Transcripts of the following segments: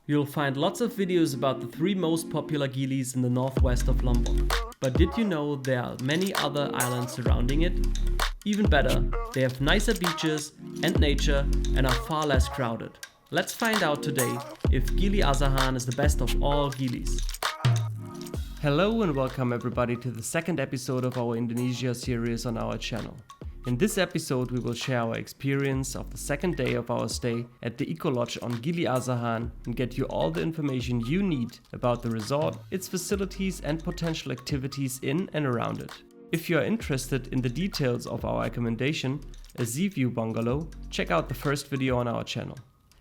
You'll find lots of videos about the 3 most popular Gilis in the northwest of Lombok. But did you know there are many other islands surrounding it? Even better, they have nicer beaches and nature and are far less crowded. Let's find out today if Gili Asahan is the best of all Gilis. Hello and welcome everybody to the second episode of our Indonesia series on our channel. In this episode we will share our experience of the second day of our stay at the Eco Lodge on Gili Asahan and get you all the information you need about the resort, its facilities and potential activities in and around it. If you are interested in the details of our accommodation, a sea view bungalow, check out the first video on our channel.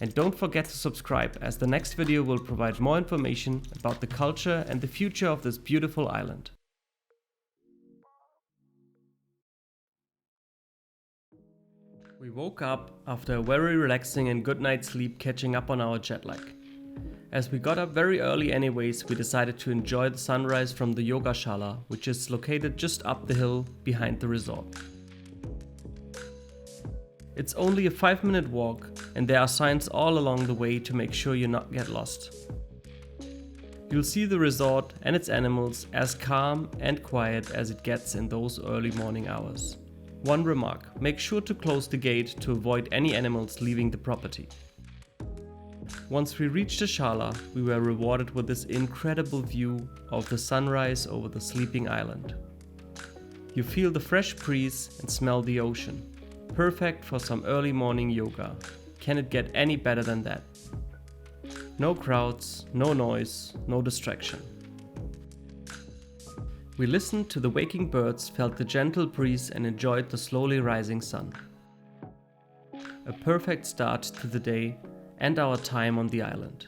And don't forget to subscribe, as the next video will provide more information about the culture and the future of this beautiful island. We woke up after a very relaxing and good night's sleep, catching up on our jet lag. As we got up very early anyways, we decided to enjoy the sunrise from the yoga shala, which is located just up the hill behind the resort. It's only a 5-minute walk and there are signs all along the way to make sure you not get lost. You'll see the resort and its animals as calm and quiet as it gets in those early morning hours. One remark: make sure to close the gate to avoid any animals leaving the property. Once we reached the shala, we were rewarded with this incredible view of the sunrise over the sleeping island. You feel the fresh breeze and smell the ocean. Perfect for some early morning yoga. Can it get any better than that? No crowds, no noise, no distraction. We listened to the waking birds, felt the gentle breeze and enjoyed the slowly rising sun. A perfect start to the day and our time on the island.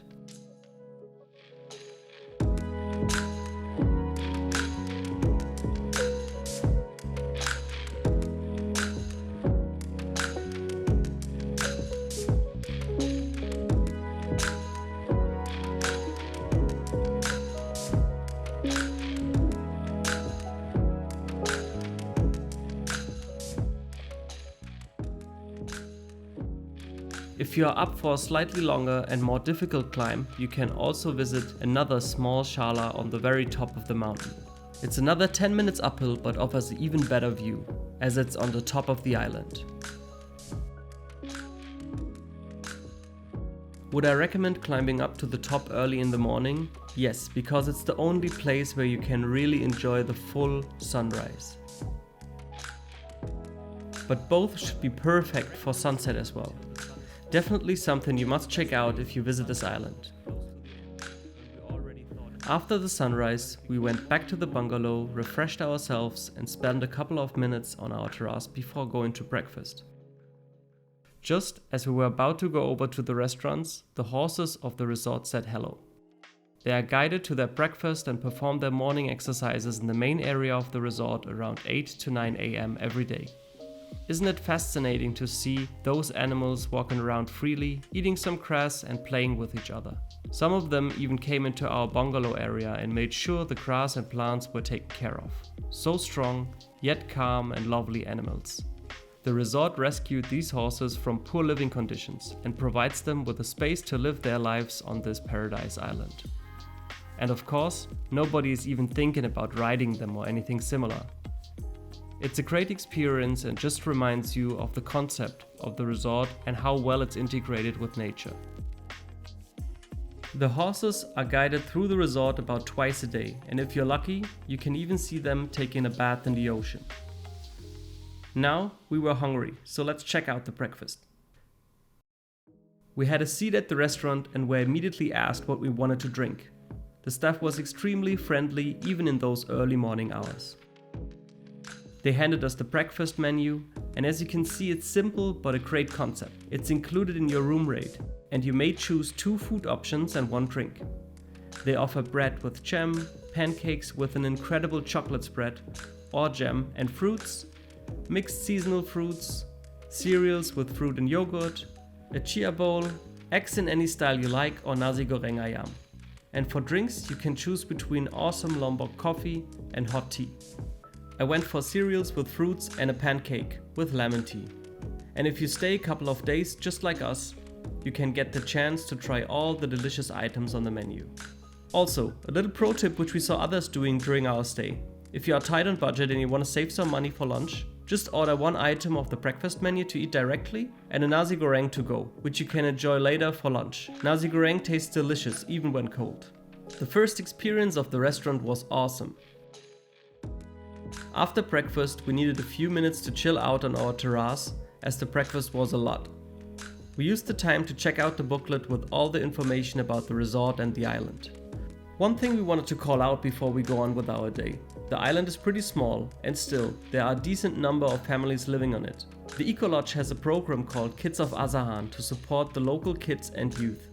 If you are up for a slightly longer and more difficult climb, you can also visit another small shala on the very top of the mountain. It's another 10 minutes uphill but offers an even better view, as it's on the top of the island. Would I recommend climbing up to the top early in the morning? Yes, because it's the only place where you can really enjoy the full sunrise. But both should be perfect for sunset as well. Definitely something you must check out if you visit this island. After the sunrise, we went back to the bungalow, refreshed ourselves and spent a couple of minutes on our terrace before going to breakfast. Just as we were about to go over to the restaurants, the horses of the resort said hello. They are guided to their breakfast and perform their morning exercises in the main area of the resort around 8 to 9 a.m. every day. Isn't it fascinating to see those animals walking around freely, eating some grass and playing with each other? Some of them even came into our bungalow area and made sure the grass and plants were taken care of. So strong, yet calm and lovely animals. The resort rescued these horses from poor living conditions and provides them with a space to live their lives on this paradise island. And of course, nobody is even thinking about riding them or anything similar. It's a great experience and just reminds you of the concept of the resort and how well it's integrated with nature. The horses are guided through the resort about twice a day, and if you're lucky, you can even see them taking a bath in the ocean. Now we were hungry, so let's check out the breakfast. We had a seat at the restaurant and were immediately asked what we wanted to drink. The staff was extremely friendly even in those early morning hours. They handed us the breakfast menu, and as you can see, it's simple but a great concept. It's included in your room rate, and you may choose 2 food options and 1 drink. They offer bread with jam, pancakes with an incredible chocolate spread, or jam and fruits, mixed seasonal fruits, cereals with fruit and yogurt, a chia bowl, eggs in any style you like, or nasi goreng ayam. And for drinks, you can choose between awesome Lombok coffee and hot tea. I went for cereals with fruits and a pancake with lemon tea. And if you stay a couple of days just like us, you can get the chance to try all the delicious items on the menu. Also, a little pro tip which we saw others doing during our stay. If you are tight on budget and you want to save some money for lunch, just order one item of the breakfast menu to eat directly and a nasi goreng to go, which you can enjoy later for lunch. Nasi goreng tastes delicious even when cold. The first experience of the restaurant was awesome. After breakfast, we needed a few minutes to chill out on our terrace as the breakfast was a lot. We used the time to check out the booklet with all the information about the resort and the island. One thing we wanted to call out before we go on with our day. The island is pretty small and still there are a decent number of families living on it. The Eco Lodge has a program called Kids of Asahan to support the local kids and youth.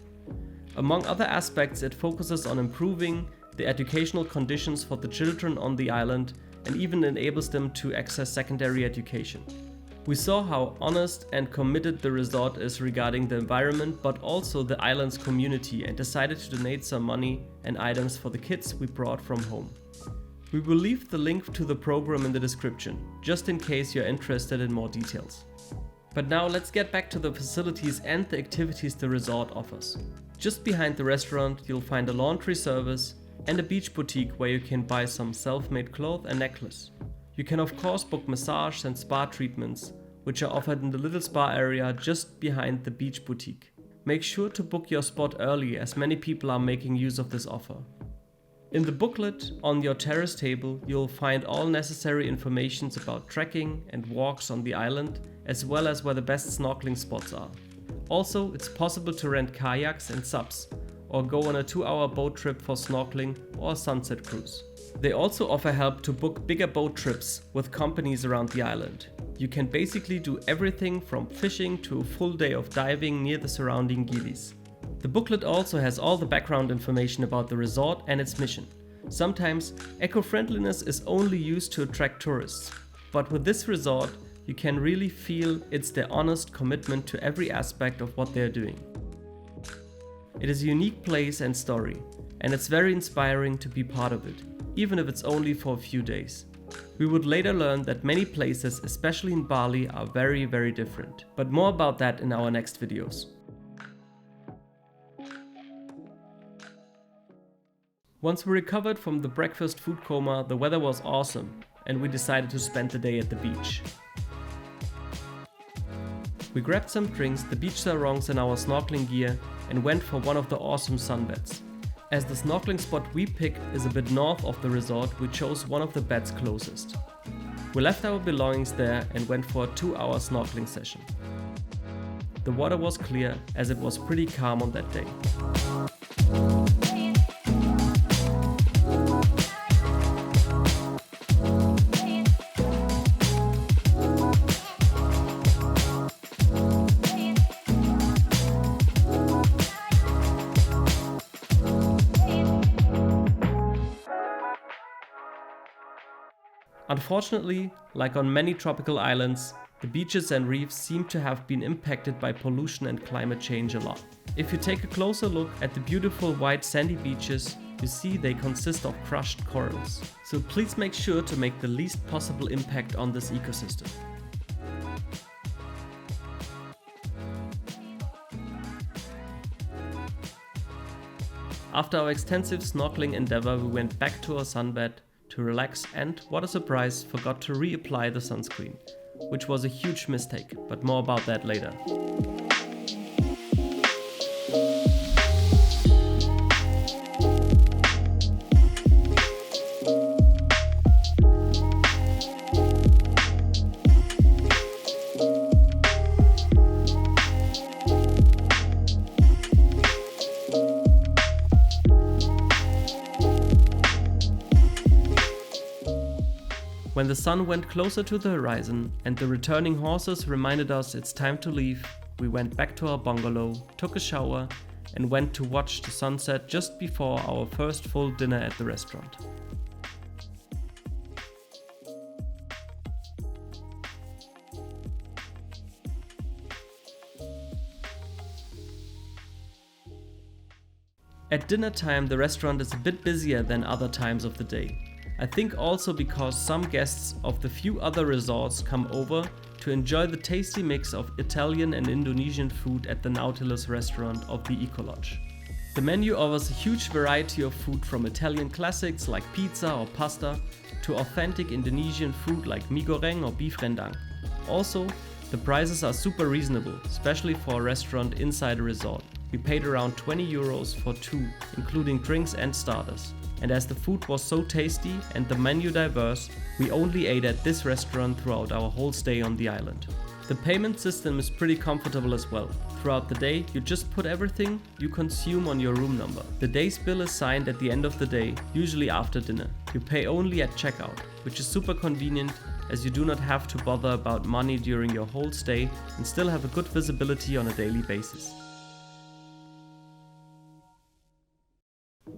Among other aspects, it focuses on improving the educational conditions for the children on the island and even enables them to access secondary education. We saw how honest and committed the resort is regarding the environment, but also the island's community, and decided to donate some money and items for the kids we brought from home. We will leave the link to the program in the description, just in case you're interested in more details. But now let's get back to the facilities and the activities the resort offers. Just behind the restaurant you'll find a laundry service and a beach boutique where you can buy some self-made clothes and necklace. You can of course book massage and spa treatments, which are offered in the little spa area just behind the beach boutique. Make sure to book your spot early as many people are making use of this offer. In the booklet on your terrace table you'll find all necessary information about trekking and walks on the island, as well as where the best snorkeling spots are. Also, it's possible to rent kayaks and subs, or go on a 2-hour boat trip for snorkeling or a sunset cruise. They also offer help to book bigger boat trips with companies around the island. You can basically do everything from fishing to a full day of diving near the surrounding Gilis. The booklet also has all the background information about the resort and its mission. Sometimes eco-friendliness is only used to attract tourists, but with this resort you can really feel it's their honest commitment to every aspect of what they're doing. It is a unique place and story, and it's very inspiring to be part of it, even if it's only for a few days. We would later learn that many places, especially in Bali, are very, very different. But more about that in our next videos. Once we recovered from the breakfast food coma, the weather was awesome, and we decided to spend the day at the beach. We grabbed some drinks, the beach sarongs and our snorkeling gear, and went for one of the awesome sunbeds. As the snorkeling spot we picked is a bit north of the resort, we chose one of the beds closest. We left our belongings there and went for a 2-hour snorkeling session. The water was clear as it was pretty calm on that day. Unfortunately, like on many tropical islands, the beaches and reefs seem to have been impacted by pollution and climate change a lot. If you take a closer look at the beautiful white sandy beaches, you see they consist of crushed corals. So please make sure to make the least possible impact on this ecosystem. After our extensive snorkeling endeavor, we went back to our sunbed to relax and, what a surprise, forgot to reapply the sunscreen, which was a huge mistake, but more about that later. When the sun went closer to the horizon and the returning horses reminded us it's time to leave, we went back to our bungalow, took a shower, and went to watch the sunset just before our first full dinner at the restaurant. At dinner time, the restaurant is a bit busier than other times of the day. I think also because some guests of the few other resorts come over to enjoy the tasty mix of Italian and Indonesian food at the Nautilus Restaurant of the Eco Lodge. The menu offers a huge variety of food from Italian classics like pizza or pasta to authentic Indonesian food like mie goreng or beef rendang. Also, the prices are super reasonable, especially for a restaurant inside a resort. We paid around 20 euros for two, including drinks and starters. And as the food was so tasty and the menu diverse, we only ate at this restaurant throughout our whole stay on the island. The payment system is pretty comfortable as well. Throughout the day, you just put everything you consume on your room number. The day's bill is signed at the end of the day, usually after dinner. You pay only at checkout, which is super convenient as you do not have to bother about money during your whole stay and still have a good visibility on a daily basis.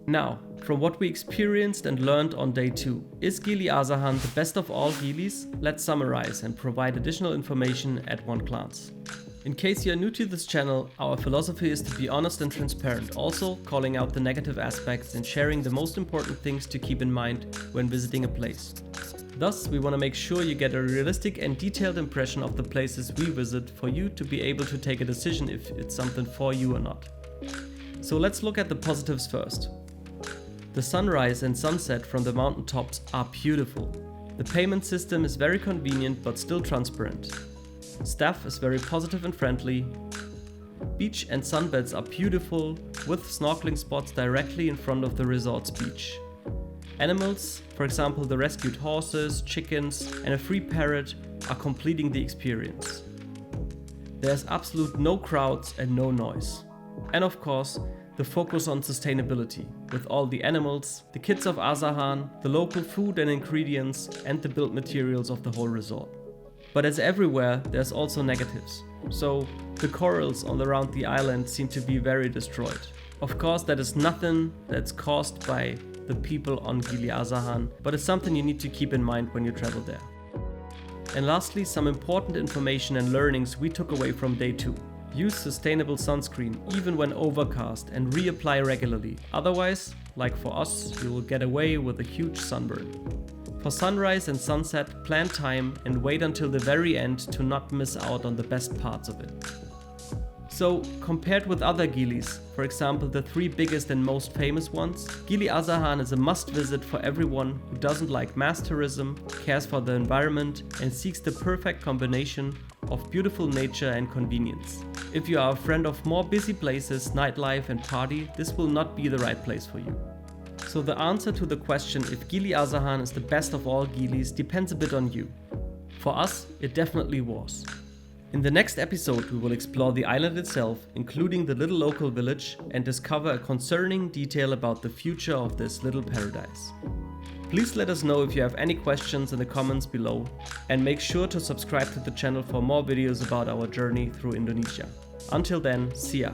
Now, from what we experienced and learned on day 2, is Gili Asahan the best of all Gilis? Let's summarize and provide additional information at one glance. In case you are new to this channel, our philosophy is to be honest and transparent, also calling out the negative aspects and sharing the most important things to keep in mind when visiting a place. Thus, we want to make sure you get a realistic and detailed impression of the places we visit for you to be able to take a decision if it's something for you or not. So let's look at the positives first. The sunrise and sunset from the mountaintops are beautiful. The payment system is very convenient but still transparent. Staff is very positive and friendly. Beach and sunbeds are beautiful with snorkeling spots directly in front of the resort's beach. Animals, for example the rescued horses, chickens and a free parrot, are completing the experience. There's absolute no crowds and no noise. And of course, the focus on sustainability, with all the animals, the kids of Asahan, the local food and ingredients, and the built materials of the whole resort. But as everywhere, there's also negatives. So, the corals all around the island seem to be very destroyed. Of course, that is nothing that's caused by the people on Gili Asahan, but it's something you need to keep in mind when you travel there. And lastly, some important information and learnings we took away from day 2. Use sustainable sunscreen even when overcast and reapply regularly. Otherwise, like for us, you will get away with a huge sunburn. For sunrise and sunset, plan time and wait until the very end to not miss out on the best parts of it. So, compared with other Gilis, for example the 3 biggest and most famous ones, Gili Asahan is a must visit for everyone who doesn't like mass tourism, cares for the environment and seeks the perfect combination of beautiful nature and convenience. If you are a friend of more busy places, nightlife and party, this will not be the right place for you. So the answer to the question if Gili Asahan is the best of all Gilis depends a bit on you. For us, it definitely was. In the next episode we will explore the island itself, including the little local village, and discover a concerning detail about the future of this little paradise. Please let us know if you have any questions in the comments below, and make sure to subscribe to the channel for more videos about our journey through Indonesia. Until then, see ya!